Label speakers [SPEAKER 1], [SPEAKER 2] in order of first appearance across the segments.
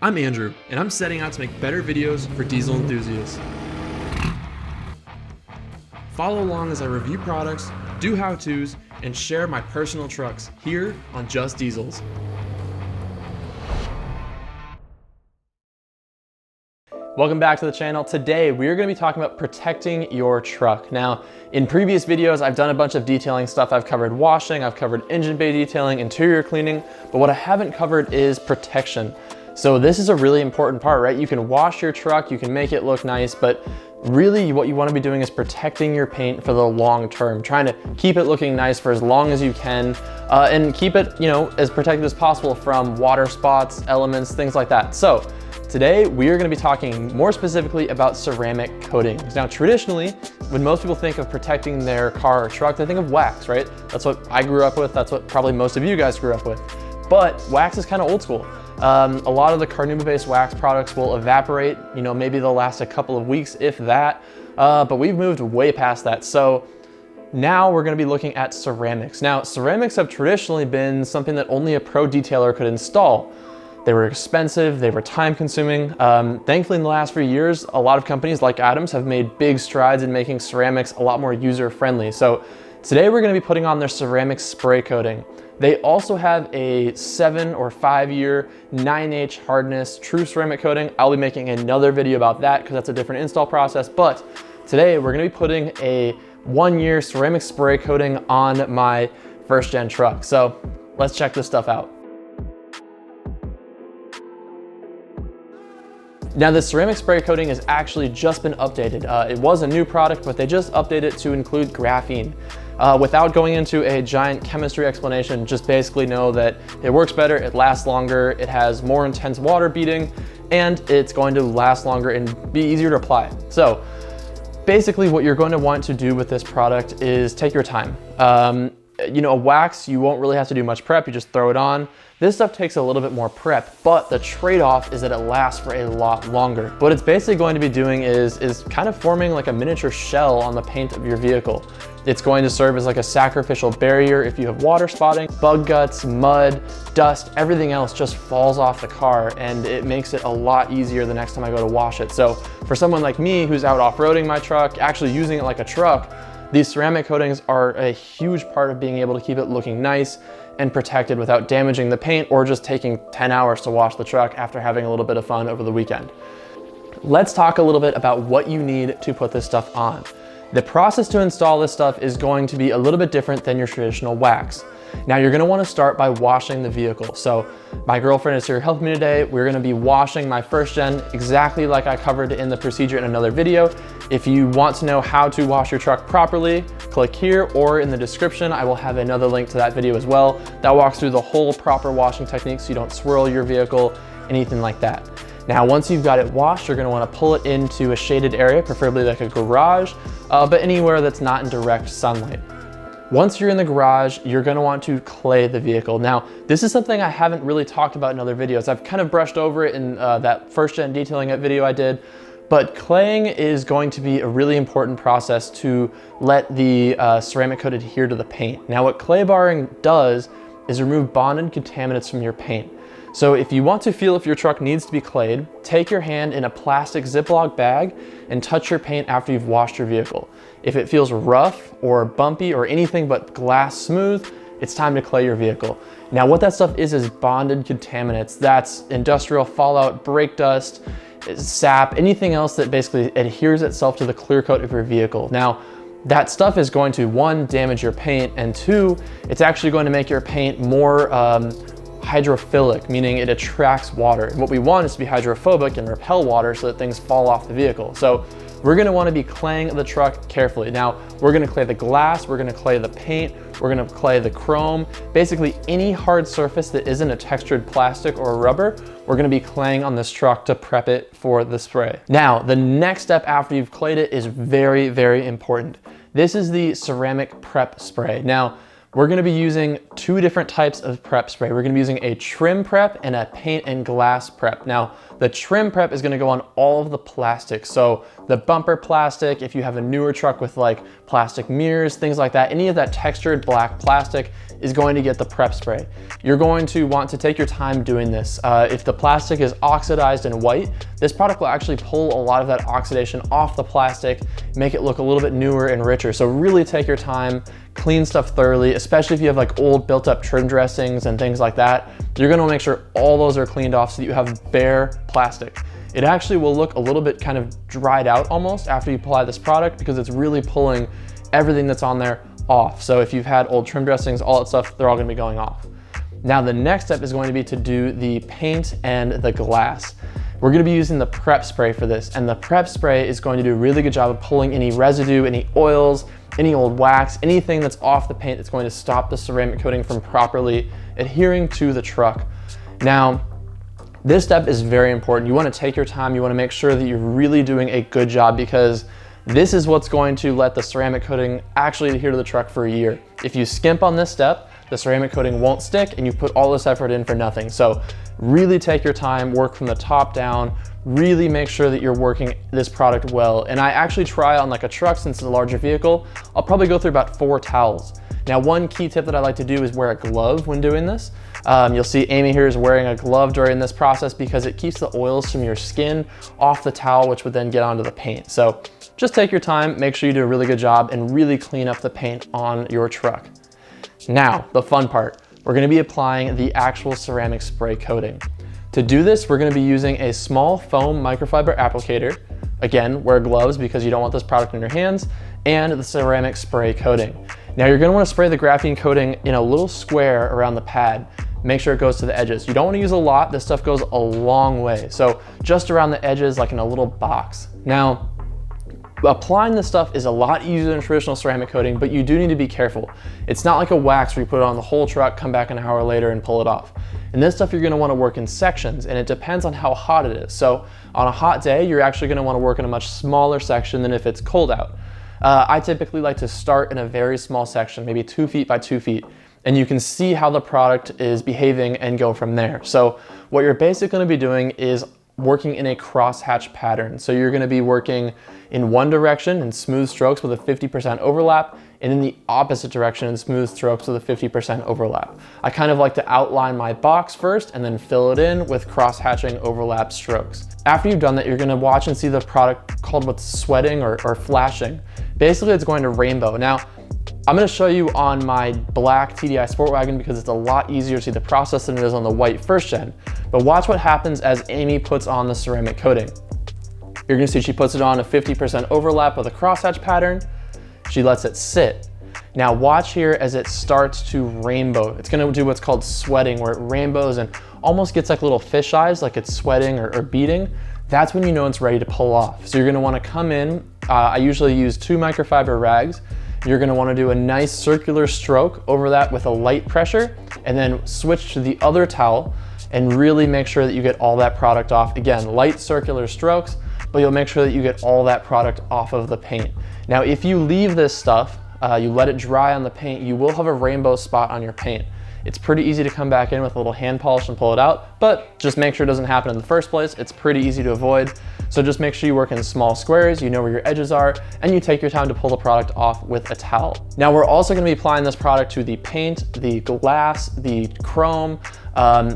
[SPEAKER 1] I'm Andrew, and I'm setting out to make better videos for diesel enthusiasts. Follow along as I review products, do how-tos, and share my personal trucks here on Just Diesels.
[SPEAKER 2] Welcome back to the channel. Today, we're gonna be talking about protecting your truck. Now, in previous videos, I've done a bunch of detailing stuff. I've covered washing, I've covered engine bay detailing, interior cleaning, but what I haven't covered is protection. So this is a really important part, right? You can wash your truck, you can make it look nice, but really what you wanna be doing is protecting your paint for the long term, trying to keep it looking nice for as long as you can, and keep it, as protected as possible from water spots, elements, things like that. So today, we are gonna be talking more specifically about ceramic coatings. Now, traditionally, when most people think of protecting their car or truck, they think of wax, right? That's what I grew up with, that's what probably most of you guys grew up with. But wax is kind of old school. A lot of the carnauba-based wax products will evaporate, maybe they'll last a couple of weeks, if that, but we've moved way past that. So now we're gonna be looking at ceramics. Now, ceramics have traditionally been something that only a pro detailer could install. They were expensive, they were time consuming. Thankfully, in the last few years, a lot of companies like Adams have made big strides in making ceramics a lot more user-friendly. So today we're gonna be putting on their ceramic spray coating. They also have a 7 or 5 year 9H hardness true ceramic coating. I'll be making another video about that because that's a different install process. But today we're gonna be putting a 1 year ceramic spray coating on my first gen truck. So let's check this stuff out. Now, the ceramic spray coating has actually just been updated. It was a new product, but they just updated it to include graphene. Without going into a giant chemistry explanation, just basically know that it works better, it lasts longer, it has more intense water beating, and it's going to last longer and be easier to apply. So basically what you're going to want to do with this product is take your time. A wax, you won't really have to do much prep, you just throw it on. This stuff takes a little bit more prep, but the trade-off is that it lasts for a lot longer. What it's basically going to be doing is kind of forming like a miniature shell on the paint of your vehicle. It's going to serve as like a sacrificial barrier if you have water spotting, bug guts, mud, dust, everything else just falls off the car, and it makes it a lot easier the next time I go to wash it. So for someone like me who's out off-roading my truck, actually using it like a truck, these ceramic coatings are a huge part of being able to keep it looking nice and protected without damaging the paint or just taking 10 hours to wash the truck after having a little bit of fun over the weekend. Let's talk a little bit about what you need to put this stuff on. The process to install this stuff is going to be a little bit different than your traditional wax. Now, you're gonna wanna start by washing the vehicle. So my girlfriend is here helping me today. We're gonna be washing my first gen exactly like I covered in the procedure in another video. If you want to know how to wash your truck properly, click here, or in the description, I will have another link to that video as well. That walks through the whole proper washing technique so you don't swirl your vehicle, anything like that. Now, once you've got it washed, you're gonna wanna pull it into a shaded area, preferably like a garage, but anywhere that's not in direct sunlight. Once you're in the garage, you're gonna want to clay the vehicle. Now, this is something I haven't really talked about in other videos. I've kind of brushed over it in that first gen detailing video I did, but claying is going to be a really important process to let the ceramic coat adhere to the paint. Now, what clay barring does is remove bonded contaminants from your paint. So if you want to feel if your truck needs to be clayed, take your hand in a plastic Ziploc bag and touch your paint after you've washed your vehicle. If it feels rough or bumpy or anything but glass smooth, it's time to clay your vehicle. Now, what that stuff is bonded contaminants. That's industrial fallout, brake dust, sap, anything else that basically adheres itself to the clear coat of your vehicle. Now, that stuff is going to, 1, damage your paint, and 2, it's actually going to make your paint more hydrophilic, meaning it attracts water. And what we want is to be hydrophobic and repel water so that things fall off the vehicle. So we're gonna wanna be claying the truck carefully. Now, we're gonna clay the glass, we're gonna clay the paint, we're gonna clay the chrome, basically any hard surface that isn't a textured plastic or rubber, we're gonna be claying on this truck to prep it for the spray. Now, the next step after you've clayed it is very, very important. This is the ceramic prep spray. Now, we're gonna be using two different types of prep spray. We're gonna be using a trim prep and a paint and glass prep. Now, the trim prep is gonna go on all of the plastic. So the bumper plastic, if you have a newer truck with like plastic mirrors, things like that, any of that textured black plastic is going to get the prep spray. You're going to want to take your time doing this. If the plastic is oxidized and white, this product will actually pull a lot of that oxidation off the plastic, make it look a little bit newer and richer. So really take your time, clean stuff thoroughly, especially if you have like old built up trim dressings and things like that. You're gonna make sure all those are cleaned off so that you have bare plastic. It actually will look a little bit kind of dried out almost after you apply this product because it's really pulling everything that's on there off. So if you've had old trim dressings, all that stuff, they're all gonna be going off. Now the next step is going to be to do the paint and the glass. We're gonna be using the prep spray for this, and the prep spray is going to do a really good job of pulling any residue, any oils, any old wax, anything that's off the paint that's going to stop the ceramic coating from properly adhering to the truck. Now, this step is very important. You wanna take your time, you wanna make sure that you're really doing a good job because this is what's going to let the ceramic coating actually adhere to the truck for a year. If you skimp on this step, the ceramic coating won't stick and you put all this effort in for nothing. So really take your time, work from the top down, really make sure that you're working this product well. And I actually try on like a truck, since it's a larger vehicle, I'll probably go through about 4 towels. Now, one key tip that I like to do is wear a glove when doing this. You'll see Amy here is wearing a glove during this process because it keeps the oils from your skin off the towel, which would then get onto the paint. So just take your time, make sure you do a really good job and really clean up the paint on your truck. Now, the fun part, we're gonna be applying the actual ceramic spray coating. To do this, we're gonna be using a small foam microfiber applicator. Again, wear gloves because you don't want this product in your hands, and the ceramic spray coating. Now you're gonna wanna spray the graphene coating in a little square around the pad. Make sure it goes to the edges. You don't wanna use a lot, this stuff goes a long way. So just around the edges, like in a little box. Now, applying this stuff is a lot easier than traditional ceramic coating, but you do need to be careful. It's not like a wax where you put it on the whole truck, come back an hour later and pull it off. And this stuff you're gonna wanna work in sections, and it depends on how hot it is. So on a hot day, you're actually gonna wanna work in a much smaller section than if it's cold out. I typically like to start in a very small section, maybe 2 feet by 2 feet, and you can see how the product is behaving and go from there. So what you're basically gonna be doing is working in a crosshatch pattern. So you're gonna be working in one direction in smooth strokes with a 50% overlap, and in the opposite direction in smooth strokes with a 50% overlap. I kind of like to outline my box first and then fill it in with cross-hatching overlap strokes. After you've done that, you're gonna watch and see the product called what's sweating or flashing. Basically, it's going to rainbow. Now, I'm gonna show you on my black TDI Sport Wagon because it's a lot easier to see the process than it is on the white first gen. But watch what happens as Amy puts on the ceramic coating. You're gonna see she puts it on a 50% overlap with a crosshatch pattern. She lets it sit. Now watch here as it starts to rainbow. It's gonna do what's called sweating, where it rainbows and almost gets like little fish eyes, like it's sweating or beating. That's when you know it's ready to pull off. So you're gonna wanna come in, I usually use 2 microfiber rags. You're gonna wanna do a nice circular stroke over that with a light pressure, and then switch to the other towel and really make sure that you get all that product off. Again, light circular strokes, but you'll make sure that you get all that product off of the paint. Now, if you leave this stuff, you let it dry on the paint, you will have a rainbow spot on your paint. It's pretty easy to come back in with a little hand polish and pull it out, but just make sure it doesn't happen in the first place. It's pretty easy to avoid. So just make sure you work in small squares, you know where your edges are, and you take your time to pull the product off with a towel. Now we're also gonna be applying this product to the paint, the glass, the chrome,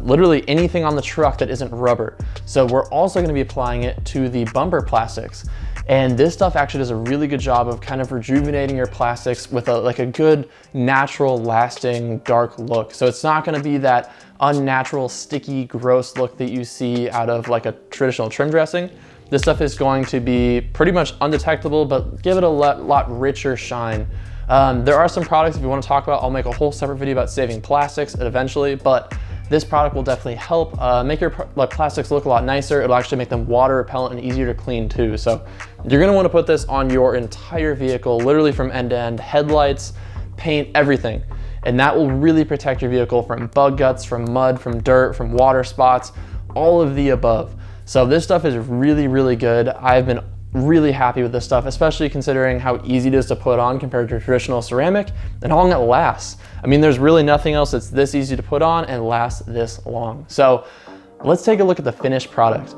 [SPEAKER 2] literally anything on the truck that isn't rubber. So we're also gonna be applying it to the bumper plastics. And this stuff actually does a really good job of kind of rejuvenating your plastics with a good, natural, lasting, dark look. So it's not gonna be that unnatural, sticky, gross look that you see out of like a traditional trim dressing. This stuff is going to be pretty much undetectable, but give it a lot richer shine. There are some products, if you wanna talk about, I'll make a whole separate video about saving plastics eventually, but this product will definitely help make your plastics look a lot nicer. It'll actually make them water repellent and easier to clean too. So you're gonna wanna put this on your entire vehicle, literally from end to end, headlights, paint, everything. And that will really protect your vehicle from bug guts, from mud, from dirt, from water spots, all of the above. So this stuff is really, really good. I've been really happy with this stuff, especially considering how easy it is to put on compared to traditional ceramic and how long it lasts. I mean, there's really nothing else that's this easy to put on and lasts this long. So let's take a look at the finished product.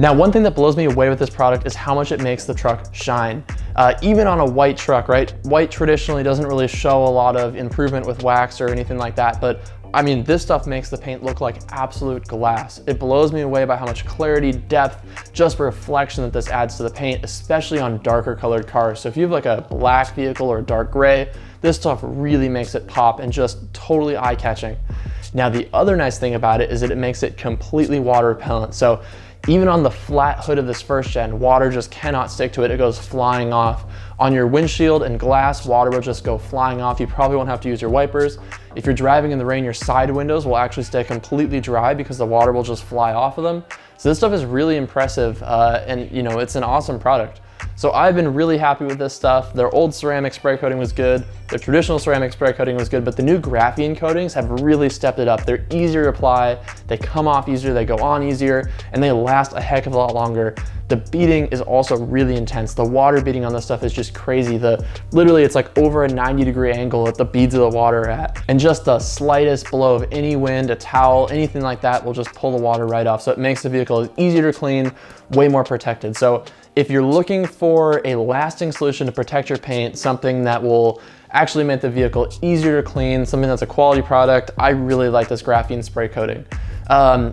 [SPEAKER 2] Now, one thing that blows me away with this product is how much it makes the truck shine. Even on a white truck, right? White traditionally doesn't really show a lot of improvement with wax or anything like that, but I mean, this stuff makes the paint look like absolute glass. It blows me away by how much clarity, depth, just reflection that this adds to the paint, especially on darker colored cars. So if you have like a black vehicle or a dark gray, this stuff really makes it pop and just totally eye-catching. Now, the other nice thing about it is that it makes it completely water repellent. So even on the flat hood of this first gen, water just cannot stick to it. It goes flying off. On your windshield and glass, water will just go flying off. You probably won't have to use your wipers. If you're driving in the rain, your side windows will actually stay completely dry because the water will just fly off of them. So this stuff is really impressive, and you know, it's an awesome product. So I've been really happy with this stuff. Their old ceramic spray coating was good. Their traditional ceramic spray coating was good, but the new graphene coatings have really stepped it up. They're easier to apply, they come off easier, they go on easier, and they last a heck of a lot longer. The beating is also really intense. The water beating on this stuff is just crazy. Literally it's like over a 90-degree angle that the beads of the water are at. And just the slightest blow of any wind, a towel, anything like that will just pull the water right off. So it makes the vehicle easier to clean, way more protected. So if you're looking for a lasting solution to protect your paint, something that will actually make the vehicle easier to clean, something that's a quality product, I really like this graphene spray coating.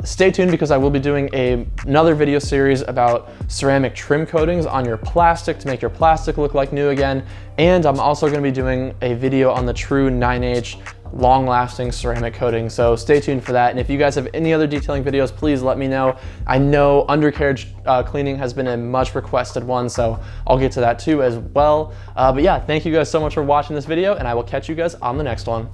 [SPEAKER 2] Stay tuned because I will be doing another video series about ceramic trim coatings on your plastic to make your plastic look like new again. And I'm also going to be doing a video on the true 9H long-lasting ceramic coating. So stay tuned for that. And if you guys have any other detailing videos, please let me know. I know undercarriage cleaning has been a much requested one, so I'll get to that too as well. But yeah, thank you guys so much for watching this video, and I will catch you guys on the next one.